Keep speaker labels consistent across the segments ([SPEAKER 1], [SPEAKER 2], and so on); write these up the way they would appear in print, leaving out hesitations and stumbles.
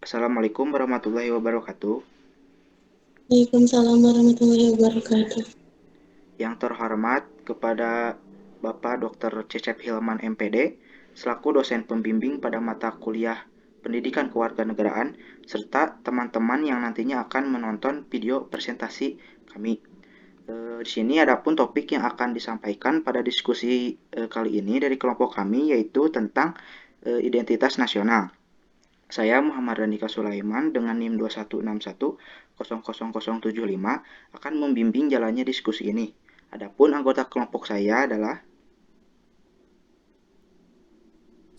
[SPEAKER 1] Assalamualaikum warahmatullahi wabarakatuh.
[SPEAKER 2] Waalaikumsalam warahmatullahi wabarakatuh.
[SPEAKER 1] Yang terhormat kepada Bapak Dr. Cecep Hilman MPD, selaku dosen pembimbing pada mata kuliah Pendidikan Kewarganegaraan, serta teman-teman yang nantinya akan menonton video presentasi kami. Di sini ada pun topik yang akan disampaikan pada diskusi kali ini dari kelompok kami, yaitu tentang identitas nasional. Saya Muhammad Randika Sulaiman dengan NIM 216100075 akan membimbing jalannya diskusi ini. Adapun anggota kelompok saya adalah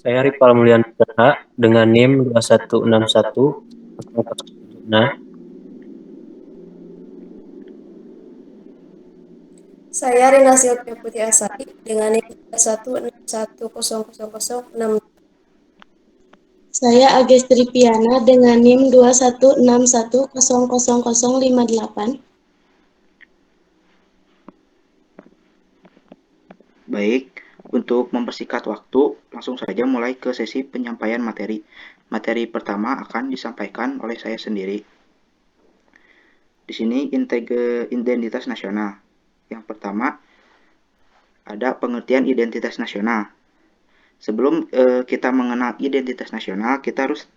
[SPEAKER 3] Saya Ripal Mulyan Putra dengan NIM 2161076.
[SPEAKER 4] Saya Rina Silvia Putih Asari dengan NIM 216100006.
[SPEAKER 2] Saya Agestri Piana dengan NIM 216100058.
[SPEAKER 1] baik. Untuk mempersingkat waktu, langsung saja mulai ke sesi penyampaian materi. Materi pertama akan disampaikan oleh saya sendiri. Di sini identitas nasional. Yang pertama ada pengertian identitas nasional. Sebelum kita mengenal identitas nasional, kita harus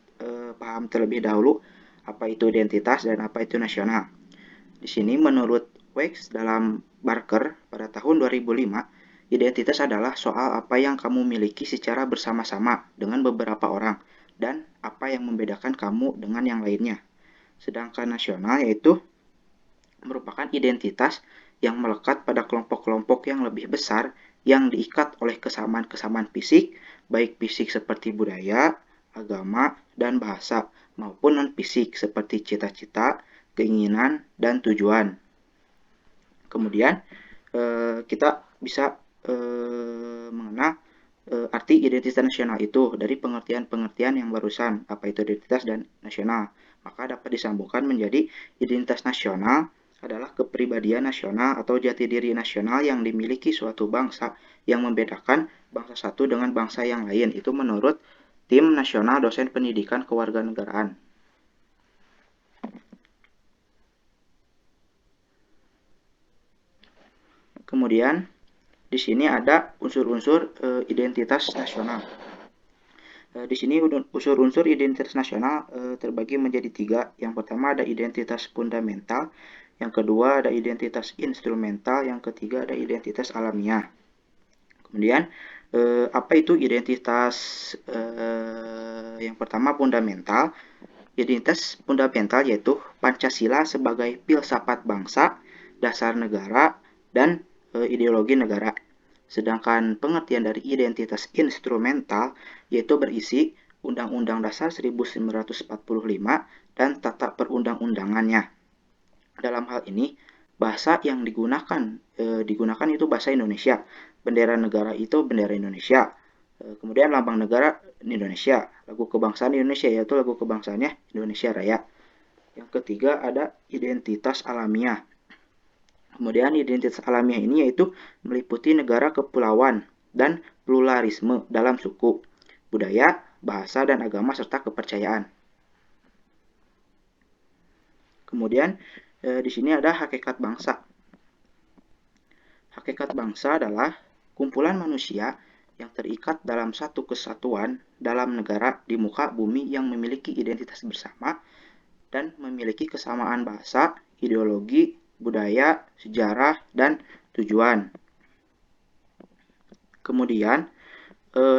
[SPEAKER 1] paham terlebih dahulu apa itu identitas dan apa itu nasional. Di sini menurut Wex dalam Barker pada tahun 2005, identitas adalah soal apa yang kamu miliki secara bersama-sama dengan beberapa orang dan apa yang membedakan kamu dengan yang lainnya. Sedangkan nasional yaitu merupakan identitas yang melekat pada kelompok-kelompok yang lebih besar yang diikat oleh kesamaan-kesamaan fisik, baik fisik seperti budaya, agama, dan bahasa, maupun non-fisik seperti cita-cita, keinginan, dan tujuan. Kemudian kita bisa mengenal arti identitas nasional itu dari pengertian-pengertian yang barusan, apa itu identitas dan nasional. Maka dapat disambungkan menjadi identitas nasional adalah kepribadian nasional atau jati diri nasional yang dimiliki suatu bangsa yang membedakan bangsa satu dengan bangsa yang lain. Itu menurut Tim Nasional Dosen Pendidikan Kewarganegaraan. Kemudian di sini ada unsur-unsur identitas nasional. Di sini unsur-unsur identitas nasional terbagi menjadi 3. Yang pertama ada identitas fundamental, yang kedua ada identitas instrumental, yang ketiga ada identitas alamiah. Kemudian apa itu identitas yang pertama fundamental? Identitas fundamental yaitu Pancasila sebagai filsafat bangsa, dasar negara, dan ideologi negara. Sedangkan pengertian dari identitas instrumental yaitu berisi Undang-Undang Dasar 1945 dan tata perundang-undangannya. Dalam hal ini, bahasa yang digunakan itu bahasa Indonesia. Bendera negara itu bendera Indonesia. Kemudian lambang negara Indonesia. Lagu kebangsaan Indonesia yaitu lagu kebangsaannya Indonesia Raya. Yang ketiga ada identitas alamiah. Kemudian identitas alamiah ini yaitu meliputi negara kepulauan dan pluralisme dalam suku, budaya, bahasa, dan agama serta kepercayaan. Kemudian di sini ada hakikat bangsa. Hakikat bangsa adalah kumpulan manusia yang terikat dalam satu kesatuan dalam negara di muka bumi yang memiliki identitas bersama dan memiliki kesamaan bahasa, ideologi, budaya, sejarah, dan tujuan. Kemudian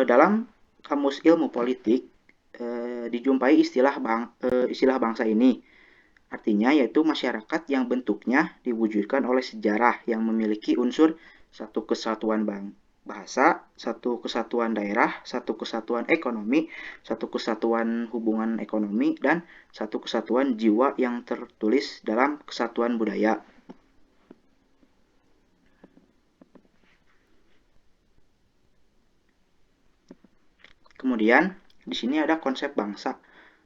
[SPEAKER 1] dalam kamus ilmu politik dijumpai istilah bangsa ini. Artinya yaitu masyarakat yang bentuknya diwujudkan oleh sejarah yang memiliki unsur satu kesatuan bahasa, satu kesatuan daerah, satu kesatuan ekonomi, satu kesatuan hubungan ekonomi, dan satu kesatuan jiwa yang tertulis dalam kesatuan budaya. Kemudian di sini ada konsep bangsa.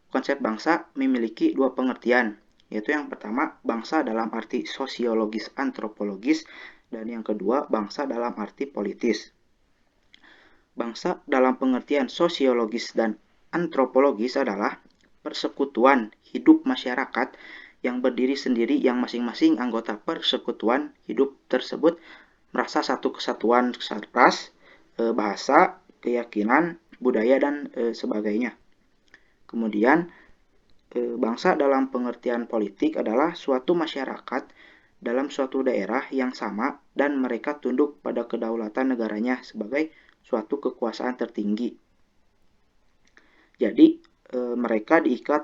[SPEAKER 1] Konsep bangsa memiliki 2 pengertian, yaitu yang pertama bangsa dalam arti sosiologis antropologis dan yang kedua bangsa dalam arti politis. Bangsa dalam pengertian sosiologis dan antropologis adalah persekutuan hidup masyarakat yang berdiri sendiri yang masing-masing anggota persekutuan hidup tersebut merasa satu kesatuan ras, bahasa, keyakinan, budaya, dan sebagainya. Kemudian, bangsa dalam pengertian politik adalah suatu masyarakat dalam suatu daerah yang sama dan mereka tunduk pada kedaulatan negaranya sebagai suatu kekuasaan tertinggi. Jadi, mereka diikat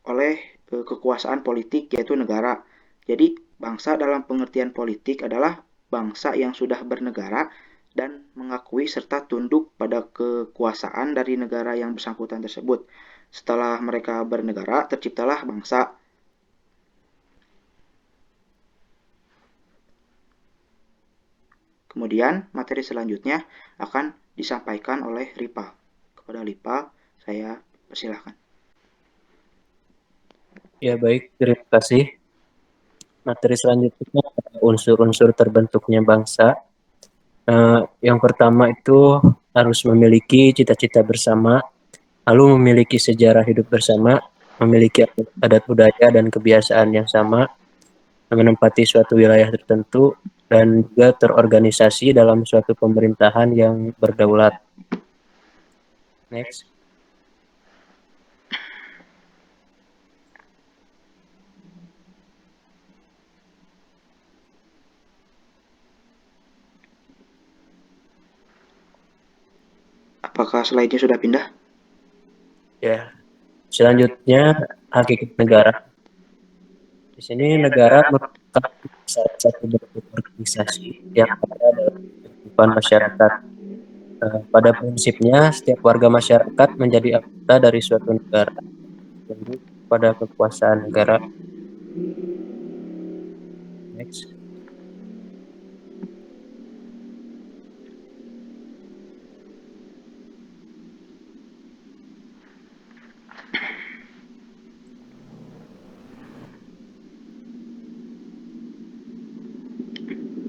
[SPEAKER 1] oleh kekuasaan politik yaitu negara. Jadi, bangsa dalam pengertian politik adalah bangsa yang sudah bernegara dan mengakui serta tunduk pada kekuasaan dari negara yang bersangkutan tersebut. Setelah mereka bernegara, terciptalah bangsa. Kemudian, materi selanjutnya akan disampaikan oleh Ripa. Kepada Ripa, saya persilahkan.
[SPEAKER 3] Ya, baik, terima kasih. Materi selanjutnya unsur-unsur terbentuknya bangsa. Yang pertama itu harus memiliki cita-cita bersama, lalu memiliki sejarah hidup bersama, memiliki adat budaya dan kebiasaan yang sama, menempati suatu wilayah tertentu, dan juga terorganisasi dalam suatu pemerintahan yang berdaulat. Next.
[SPEAKER 1] Apakah slide-nya sudah pindah?
[SPEAKER 3] Ya. Selanjutnya, hakikat negara. Di sini negara merupakan salah satu bentuk organisasi yang ada dalam kehidupan masyarakat. Pada prinsipnya, setiap warga masyarakat menjadi anggota dari suatu negara, tunduk pada kekuasaan negara. Next.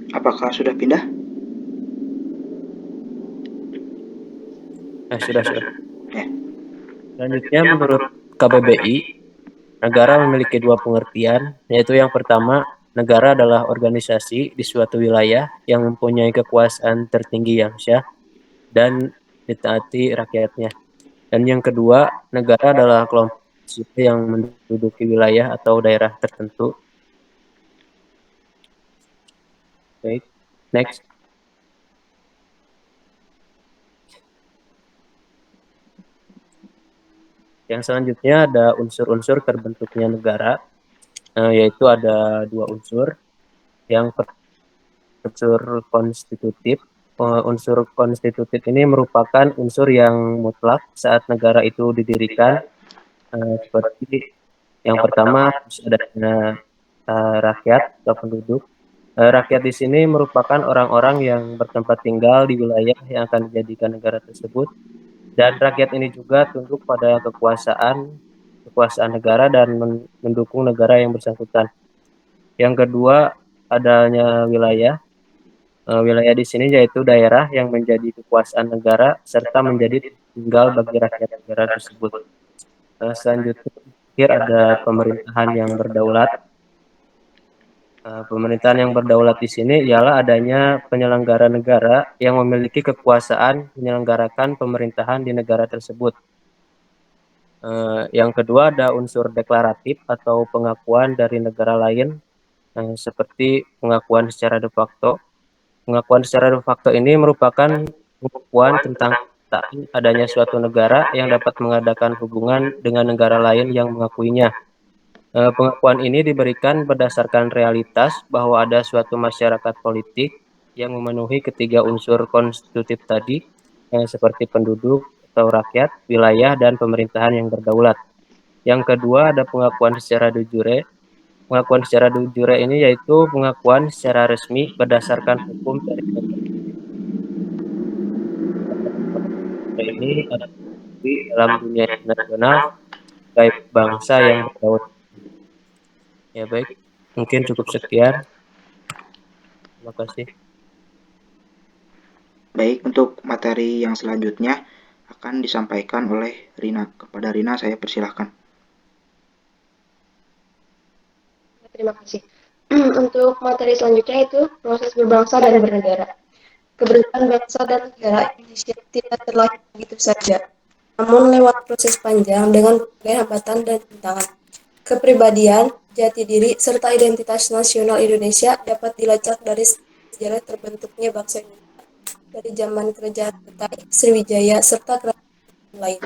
[SPEAKER 1] Apakah sudah pindah?
[SPEAKER 3] Sudah.
[SPEAKER 1] Ya.
[SPEAKER 3] Selanjutnya, menurut KBBI, negara memiliki dua pengertian, yaitu yang pertama, negara adalah organisasi di suatu wilayah yang mempunyai kekuasaan tertinggi yang syah dan ditaati rakyatnya. Dan yang kedua, negara adalah kelompok sipil yang menduduki wilayah atau daerah tertentu. Baik, next. Yang selanjutnya ada unsur-unsur terbentuknya negara, yaitu ada dua unsur. Yang unsur konstitutif. Unsur konstitutif ini merupakan unsur yang mutlak saat negara itu didirikan, seperti yang pertama harus adanya rakyat atau penduduk. Rakyat di sini merupakan orang-orang yang bertempat tinggal di wilayah yang akan dijadikan negara tersebut, dan rakyat ini juga tunduk pada kekuasaan negara dan mendukung negara yang bersangkutan. Yang kedua, adanya wilayah. Wilayah di sini yaitu daerah yang menjadi kekuasaan negara serta menjadi tinggal bagi rakyat negara tersebut. Selanjutnya ada pemerintahan yang berdaulat. Pemerintahan yang berdaulat di sini ialah adanya penyelenggara negara yang memiliki kekuasaan menyelenggarakan pemerintahan di negara tersebut. Yang kedua ada unsur deklaratif atau pengakuan dari negara lain, seperti pengakuan secara de facto. Pengakuan secara de facto ini merupakan pengakuan tentang adanya suatu negara yang dapat mengadakan hubungan dengan negara lain yang mengakuinya. Pengakuan ini diberikan berdasarkan realitas bahwa ada suatu masyarakat politik yang memenuhi ketiga unsur konstitutif tadi, seperti penduduk atau rakyat, wilayah, dan pemerintahan yang berdaulat. Yang kedua ada pengakuan secara de jure. Pengakuan secara de jure ini yaitu pengakuan secara resmi berdasarkan hukum dari negara. Ini ada di dalam dunia internasional sebagai bangsa yang berdaulat. Ya baik, mungkin cukup sekian. Terima kasih.
[SPEAKER 1] Baik, untuk materi yang selanjutnya akan disampaikan oleh Rina. Kepada Rina saya persilahkan.
[SPEAKER 4] Terima kasih. Untuk materi selanjutnya itu proses berbangsa dan bernegara. Keberadaan bangsa dan negara Indonesia tidak terlahir begitu saja, namun lewat proses panjang dengan berbagai hambatan dan tantangan. Kepribadian, jati diri, serta identitas nasional Indonesia dapat dilacak dari sejarah terbentuknya bangsa Indonesia dari zaman kerajaan Kutai, Sriwijaya, serta kerajaan lain.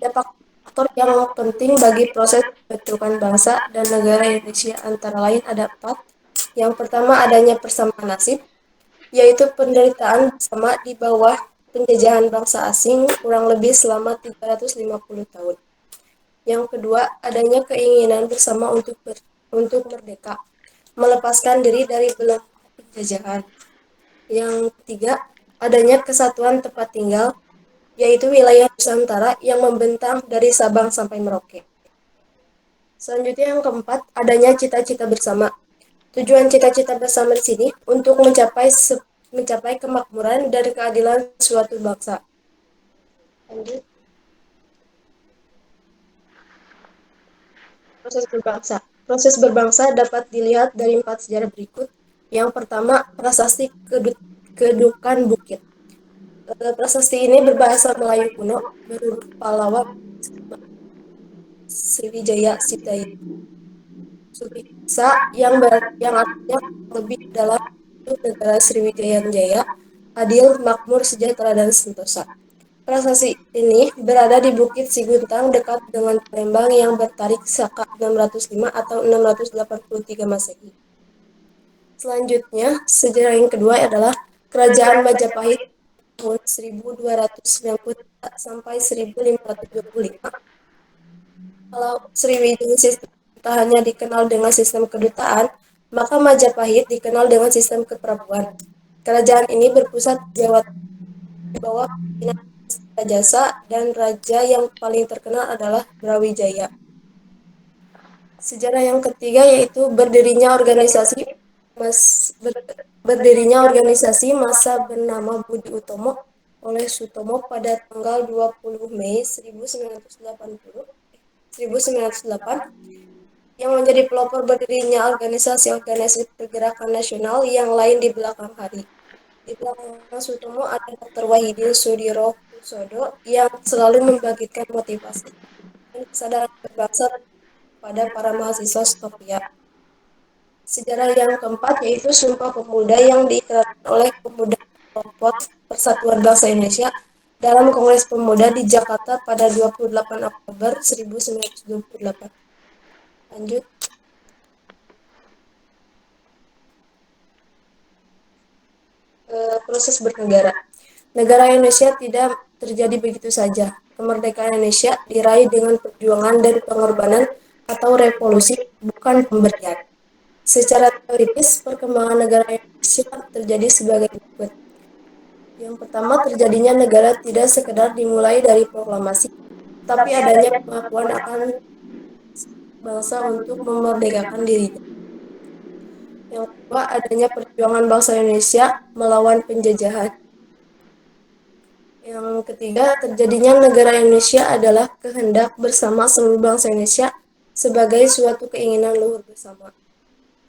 [SPEAKER 4] Dampak faktor yang penting bagi proses pembentukan bangsa dan negara Indonesia antara lain ada 4. Yang pertama, adanya persamaan nasib, yaitu penderitaan bersama di bawah penjajahan bangsa asing kurang lebih selama 350 tahun. Yang kedua, adanya keinginan bersama untuk merdeka, melepaskan diri dari belenggu penjajahan. Yang ketiga, adanya kesatuan tempat tinggal, yaitu wilayah Nusantara yang membentang dari Sabang sampai Merauke. Selanjutnya yang keempat, adanya cita-cita bersama. Tujuan cita-cita bersama di sini untuk mencapai kemakmuran dan keadilan suatu bangsa. Lanjut. Proses berbangsa. Proses berbangsa dapat dilihat dari 4 sejarah berikut. Yang pertama, prasasti Kedukan Bukit. Prasasti ini berbahasa Melayu kuno, berhuruf Pallawa, Sriwijaya, Sidaya, Sufiksa yang artinya lebih dalam negara Sriwijaya Jaya, adil, makmur, sejahtera, dan sentosa. Prasasti ini berada di Bukit Siguntang dekat dengan Palembang yang bertarik saka 605 atau 683 Masehi. Selanjutnya, sejarah yang kedua adalah Kerajaan Majapahit tahun 1293 sampai 1525. Kalau Sriwijaya sistem tak hanya dikenal dengan sistem kedutaan, maka Majapahit dikenal dengan sistem keprabuan. Kerajaan ini berpusat di Jawa di bawah pimpinan Rajasa dan raja yang paling terkenal adalah Brawijaya. Sejarah yang ketiga yaitu berdirinya organisasi massa bernama Budi Utomo oleh Sutomo pada tanggal 20 Mei 1908 yang menjadi pelopor berdirinya organisasi pergerakan nasional yang lain di belakang hari. Di belakang Sutomo ada Dr. Wahidin Sudirohusodo yang selalu membagikan motivasi dan kesadaran berbangsa pada para mahasiswa Skopje. Sejarah yang keempat yaitu Sumpah Pemuda yang diikrarkan oleh pemuda kelompok Persatuan Bangsa Indonesia dalam Kongres Pemuda di Jakarta pada 28 Oktober 1928. Lanjut. Proses bernegara. Negara Indonesia tidak terjadi begitu saja. Kemerdekaan Indonesia diraih dengan perjuangan dan pengorbanan atau revolusi, bukan pemberian. Secara teoritis, perkembangan negara Indonesia terjadi sebagai berikut. Yang pertama, terjadinya negara tidak sekedar dimulai dari proklamasi, tapi adanya pengakuan akan bangsa untuk memerdekakan dirinya. Yang kedua, adanya perjuangan bangsa Indonesia melawan penjajahan. Yang ketiga, terjadinya negara Indonesia adalah kehendak bersama seluruh bangsa Indonesia sebagai suatu keinginan luhur bersama.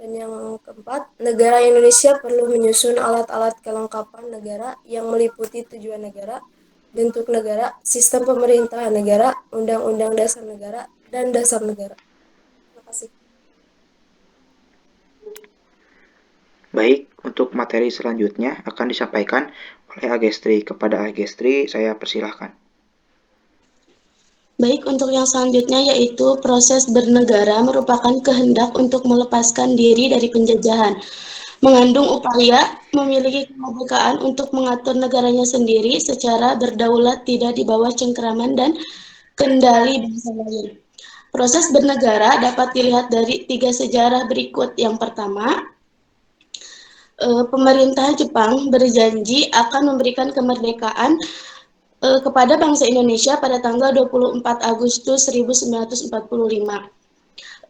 [SPEAKER 4] Dan yang keempat, negara Indonesia perlu menyusun alat-alat kelengkapan negara yang meliputi tujuan negara, bentuk negara, sistem pemerintahan negara, undang-undang dasar negara, dan dasar negara. Terima kasih.
[SPEAKER 1] Baik, untuk materi selanjutnya akan disampaikan oleh Agestri. Kepada Agestri, saya persilahkan.
[SPEAKER 2] Baik, untuk yang selanjutnya yaitu proses bernegara merupakan kehendak untuk melepaskan diri dari penjajahan, mengandung upaya memiliki kemerdekaan untuk mengatur negaranya sendiri secara berdaulat tidak di bawah cengkeraman dan kendali bangsa lain. Proses bernegara dapat dilihat dari 3 sejarah berikut. Yang pertama, pemerintah Jepang berjanji akan memberikan kemerdekaan kepada bangsa Indonesia pada tanggal 24 Agustus 1945.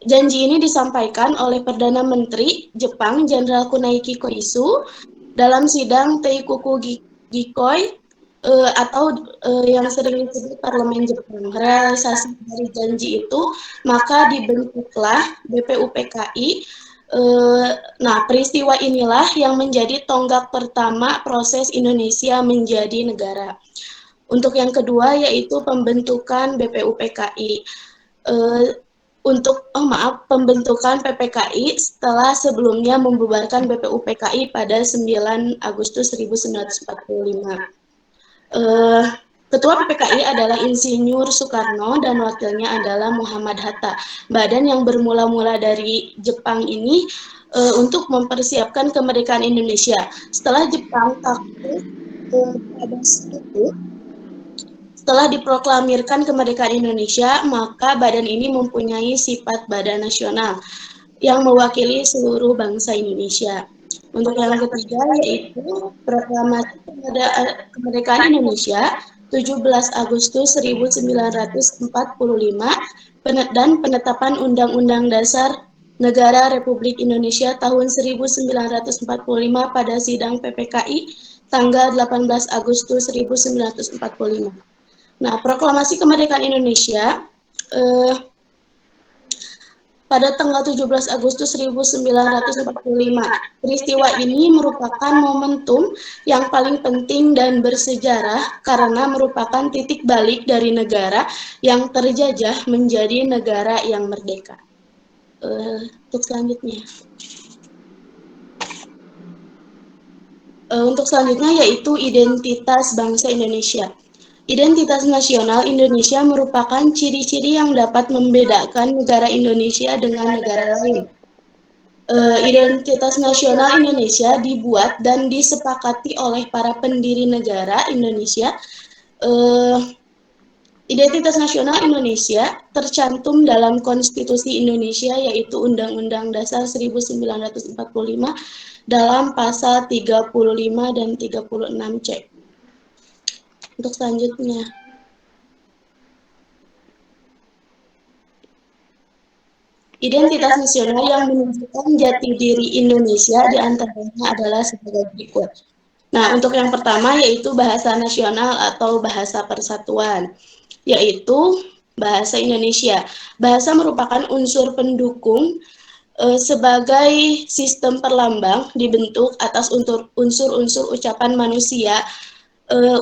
[SPEAKER 2] Janji ini disampaikan oleh Perdana Menteri Jepang Jenderal Kunaiki Koizu dalam sidang Teikoku Gikoi yang sering disebut Parlemen Jepang. Realisasi dari janji itu, maka dibentuklah BPUPKI. Nah, peristiwa inilah yang menjadi tonggak pertama proses Indonesia menjadi negara. Untuk yang kedua yaitu pembentukan BPUPKI. Pembentukan PPKI setelah sebelumnya membubarkan BPUPKI pada 9 Agustus 1945. Ketua PPKI adalah Insinyur Soekarno dan wakilnya adalah Muhammad Hatta. Badan yang bermula-mula dari Jepang ini untuk mempersiapkan kemerdekaan Indonesia. Setelah Jepang takut pada itu, setelah diproklamirkan kemerdekaan Indonesia, maka badan ini mempunyai sifat badan nasional yang mewakili seluruh bangsa Indonesia. Untuk yang ketiga yaitu Proklamasi Kemerdekaan Indonesia 17 Agustus 1945 dan penetapan Undang-Undang Dasar Negara Republik Indonesia tahun 1945 pada sidang PPKI tanggal 18 Agustus 1945. Nah, Proklamasi Kemerdekaan Indonesia pada tanggal 17 Agustus 1945. Peristiwa ini merupakan momentum yang paling penting dan bersejarah karena merupakan titik balik dari negara yang terjajah menjadi negara yang merdeka. Untuk selanjutnya. Untuk selanjutnya yaitu identitas bangsa Indonesia. Identitas nasional Indonesia merupakan ciri-ciri yang dapat membedakan negara Indonesia dengan negara lain. Identitas nasional Indonesia dibuat dan disepakati oleh para pendiri negara Indonesia. Identitas nasional Indonesia tercantum dalam Konstitusi Indonesia yaitu Undang-Undang Dasar 1945 dalam pasal 35 dan 36C. Untuk selanjutnya. Identitas nasional yang menunjukkan jati diri Indonesia diantaranya adalah sebagai berikut. Nah, untuk yang pertama yaitu bahasa nasional atau bahasa persatuan, yaitu bahasa Indonesia. Bahasa merupakan unsur pendukung sebagai sistem perlambang dibentuk atas unsur-unsur ucapan manusia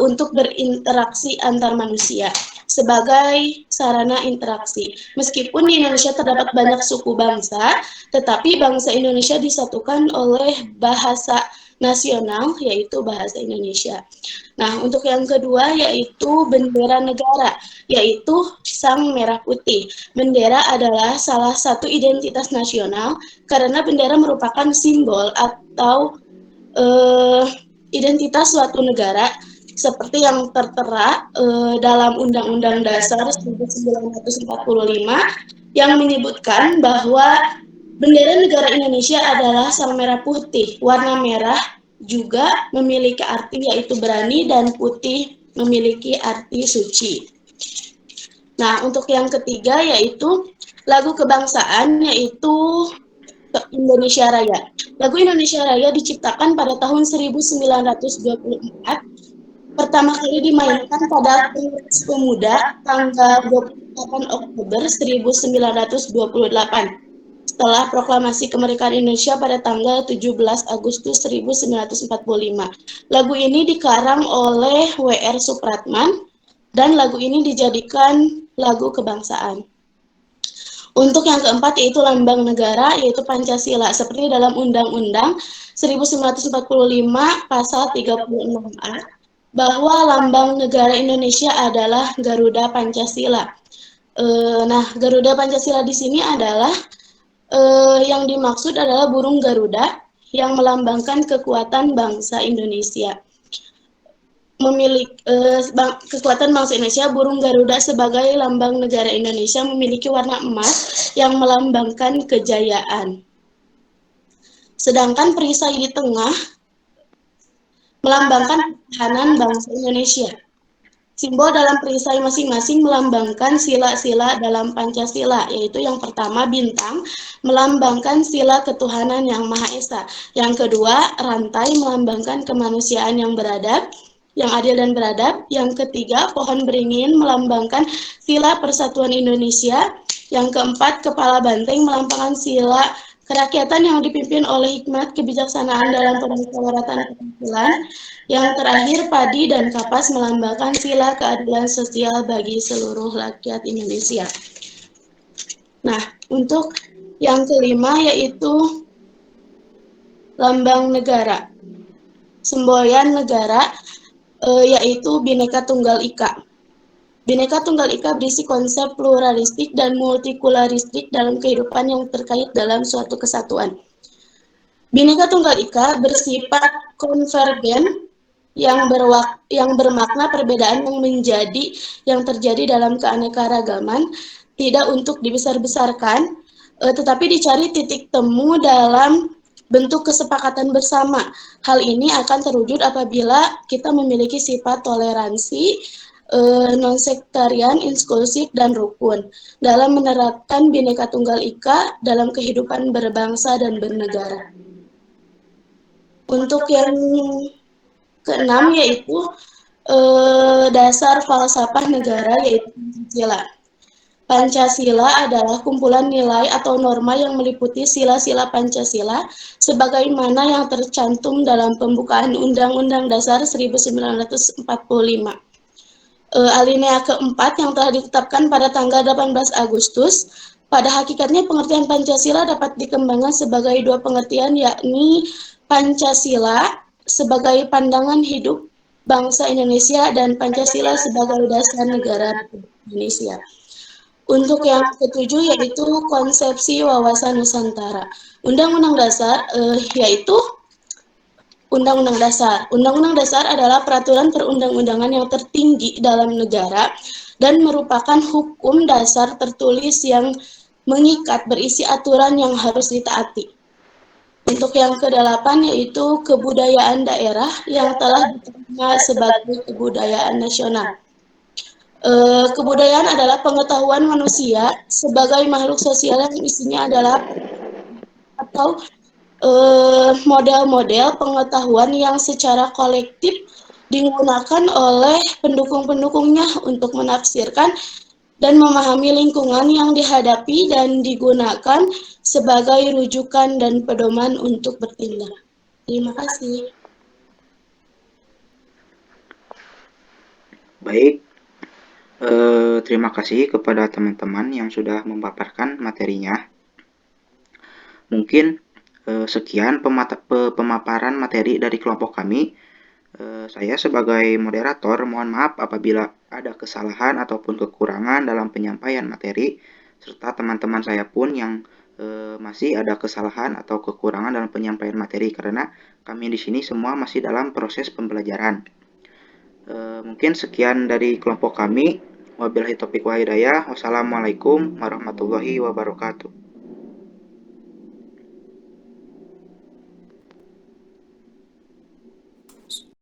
[SPEAKER 2] untuk berinteraksi antar manusia sebagai sarana interaksi. Meskipun di Indonesia terdapat banyak suku bangsa, tetapi bangsa Indonesia disatukan oleh bahasa nasional, yaitu bahasa Indonesia. Nah, untuk yang kedua yaitu bendera negara, yaitu sang merah putih. Bendera adalah salah satu identitas nasional karena bendera merupakan simbol atau identitas suatu negara seperti yang tertera dalam Undang-Undang Dasar 1945 yang menyebutkan bahwa bendera negara Indonesia adalah sang merah putih. Warna merah juga memiliki arti yaitu berani dan putih memiliki arti suci. Nah, untuk yang ketiga yaitu lagu kebangsaan yaitu Indonesia Raya. Lagu Indonesia Raya diciptakan pada tahun 1924. Pertama kali dimainkan pada Kongres Pemuda tanggal 28 Oktober 1928 setelah Proklamasi Kemerdekaan Indonesia pada tanggal 17 Agustus 1945. Lagu ini dikarang oleh W.R. Supratman dan lagu ini dijadikan lagu kebangsaan. Untuk yang keempat yaitu lambang negara yaitu Pancasila seperti dalam Undang-Undang 1945 pasal 36A bahwa lambang negara Indonesia adalah Garuda Pancasila. Nah, Garuda Pancasila di sini adalah yang dimaksud adalah burung Garuda yang melambangkan kekuatan bangsa Indonesia. Kekuatan bangsa Indonesia, burung Garuda sebagai lambang negara Indonesia memiliki warna emas yang melambangkan kejayaan. Sedangkan perisai di tengah melambangkan pertahanan bangsa Indonesia. Simbol dalam perisai masing-masing melambangkan sila-sila dalam Pancasila, yaitu yang pertama bintang melambangkan sila ketuhanan yang Maha Esa. Yang kedua, rantai melambangkan kemanusiaan yang beradab. yang adil dan beradab. Yang ketiga, pohon beringin melambangkan sila persatuan Indonesia. Yang keempat, kepala banteng melambangkan sila kerakyatan yang dipimpin oleh hikmat kebijaksanaan dalam permusyawaratan perwakilan. Yang terakhir, padi dan kapas melambangkan sila keadilan sosial bagi seluruh rakyat Indonesia. Nah, untuk yang kelima yaitu lambang negara. Semboyan negara yaitu Bhinneka Tunggal Ika. Bhinneka Tunggal Ika berisi konsep pluralistik dan multikularistik dalam kehidupan yang terkait dalam suatu kesatuan. Bhinneka Tunggal Ika bersifat konvergen yang bermakna perbedaan yang terjadi dalam keanekaragaman, tidak untuk dibesar-besarkan, tetapi dicari titik temu dalam bentuk kesepakatan bersama. Hal ini akan terwujud apabila kita memiliki sifat toleransi, non-sektarian, inklusif, dan rukun dalam menerapkan Bhinneka Tunggal Ika dalam kehidupan berbangsa dan bernegara. Untuk yang keenam yaitu dasar falsafah negara yaitu Pancasila. Pancasila adalah kumpulan nilai atau norma yang meliputi sila-sila Pancasila sebagaimana yang tercantum dalam pembukaan Undang-Undang Dasar 1945. Alinea keempat yang telah ditetapkan pada tanggal 18 Agustus. Pada hakikatnya pengertian Pancasila dapat dikembangkan sebagai dua pengertian, yakni Pancasila sebagai pandangan hidup bangsa Indonesia dan Pancasila sebagai dasar negara Indonesia. Untuk yang ketujuh yaitu konsepsi wawasan Nusantara. Undang-Undang Dasar yaitu Undang-Undang Dasar. Undang-Undang Dasar adalah peraturan perundang-undangan yang tertinggi dalam negara dan merupakan hukum dasar tertulis yang mengikat, berisi aturan yang harus ditaati. Untuk yang kedelapan yaitu kebudayaan daerah yang telah diterima sebagai kebudayaan nasional. Kebudayaan adalah pengetahuan manusia sebagai makhluk sosial yang isinya adalah atau model-model pengetahuan yang secara kolektif digunakan oleh pendukung-pendukungnya untuk menafsirkan dan memahami lingkungan yang dihadapi dan digunakan sebagai rujukan dan pedoman untuk bertindak. Terima kasih.
[SPEAKER 1] Baik, terima kasih kepada teman-teman yang sudah memaparkan materinya. Mungkin sekian pemaparan materi dari kelompok kami. Saya sebagai moderator mohon maaf apabila ada kesalahan ataupun kekurangan dalam penyampaian materi, serta teman-teman saya pun yang masih ada kesalahan atau kekurangan dalam penyampaian materi karena kami di sini semua masih dalam proses pembelajaran. Mungkin sekian dari kelompok kami. Wabillahi taufiq wal hidayah. Wassalamualaikum warahmatullahi wabarakatuh.